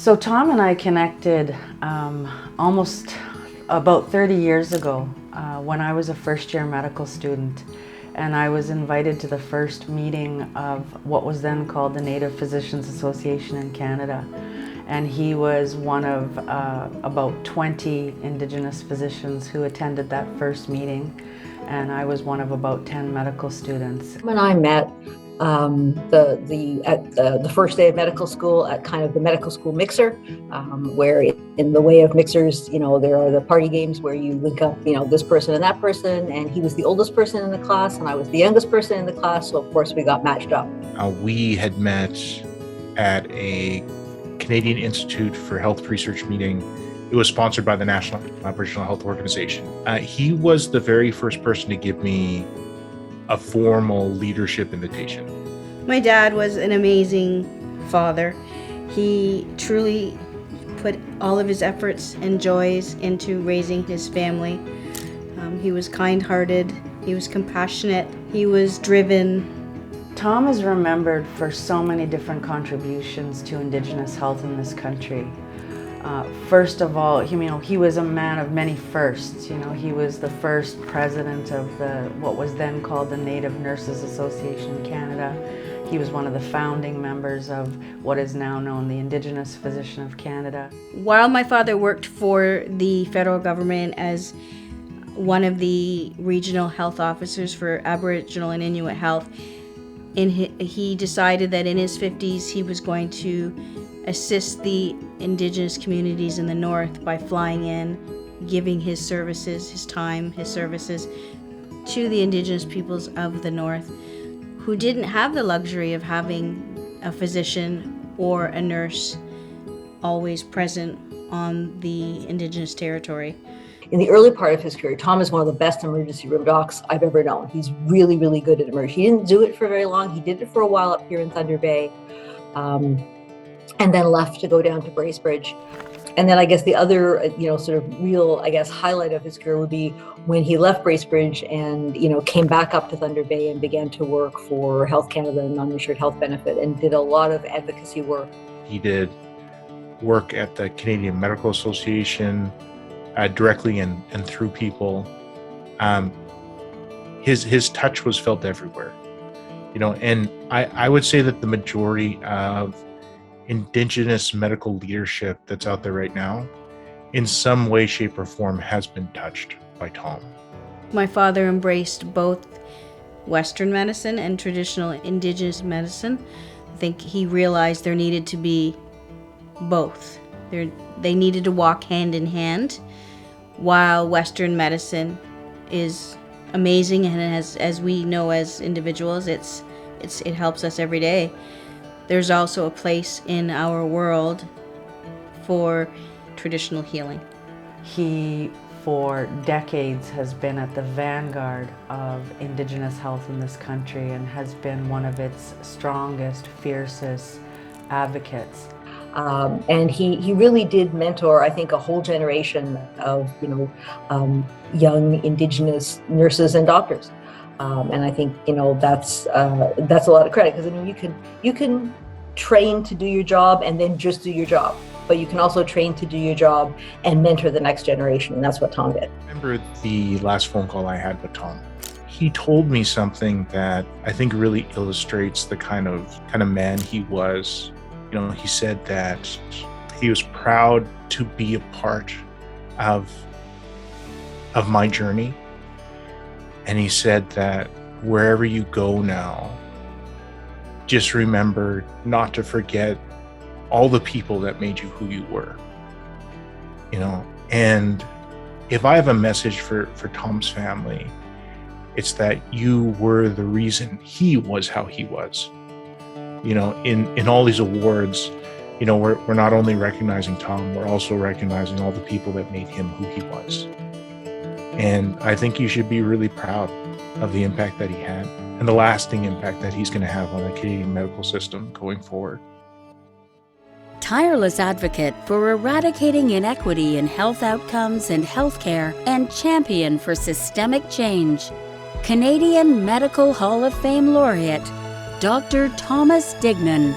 So Tom and I connected almost about 30 years ago when I was a first-year medical student, and I was invited to the first meeting of what was then called the Native Physicians Association in Canada. And he was one of about 20 Indigenous physicians who attended that first meeting, and I was one of about 10 medical students. When I met the first day of medical school at kind of the medical school mixer, where in the way of mixers, there are the party games where you link up, this person and that person, and he was the oldest person in the class and I was the youngest person in the class, so of course we got matched up. We had met at a Canadian Institute for Health Research meeting. It was sponsored by the National Aboriginal Health Organization. He was the very first person to give me a formal leadership invitation. My dad was an amazing father. He truly put all of his efforts and joys into raising his family. He was kind-hearted, he was compassionate, he was driven. Tom is remembered for so many different contributions to Indigenous health in this country. First of all, he was a man of many firsts. He was the first president of what was then called the Native Nurses Association in Canada. He was one of the founding members of what is now known the Indigenous Physician of Canada. While my father worked for the federal government as one of the regional health officers for Aboriginal and Inuit health, he decided that in his 50s he was going to assist the Indigenous communities in the North by flying in, giving his services, his time, his services to the Indigenous peoples of the North who didn't have the luxury of having a physician or a nurse always present on the Indigenous territory. In the early part of his career, Tom is one of the best emergency room docs I've ever known. He's really, really good at emergency. He didn't do it for very long. He did it for a while up here in Thunder Bay, and then left to go down to Bracebridge. And then I guess the other, sort of real, highlight of his career would be when he left Bracebridge and, came back up to Thunder Bay and began to work for Health Canada and Non-Insured Health Benefit and did a lot of advocacy work. He did work at the Canadian Medical Association, directly and through people. His touch was felt everywhere, and I would say that the majority of Indigenous medical leadership that's out there right now, in some way, shape, or form, has been touched by Tom. My father embraced both Western medicine and traditional Indigenous medicine. I think he realized there needed to be both. They needed to walk hand in hand. While Western medicine is amazing and as we know as individuals, it helps us every day, there's also a place in our world for traditional healing. He, for decades, has been at the vanguard of Indigenous health in this country and has been one of its strongest, fiercest advocates. And he really did mentor, I think, a whole generation of young Indigenous nurses and doctors. And I think that's a lot of credit, because you can train to do your job and then just do your job, but you can also train to do your job and mentor the next generation, and that's what Tom did. I remember the last phone call I had with Tom. He told me something that I think really illustrates the kind of man he was. He said that he was proud to be a part of my journey. And he said that wherever you go now, just remember not to forget all the people that made you who you were. And if I have a message for Tom's family, it's that you were the reason he was how he was. In all these awards, we're not only recognizing Tom, we're also recognizing all the people that made him who he was. And I think you should be really proud of the impact that he had and the lasting impact that he's going to have on the Canadian medical system going forward. Tireless advocate for eradicating inequity in health outcomes and healthcare and champion for systemic change. Canadian Medical Hall of Fame Laureate, Dr. Thomas Dignan.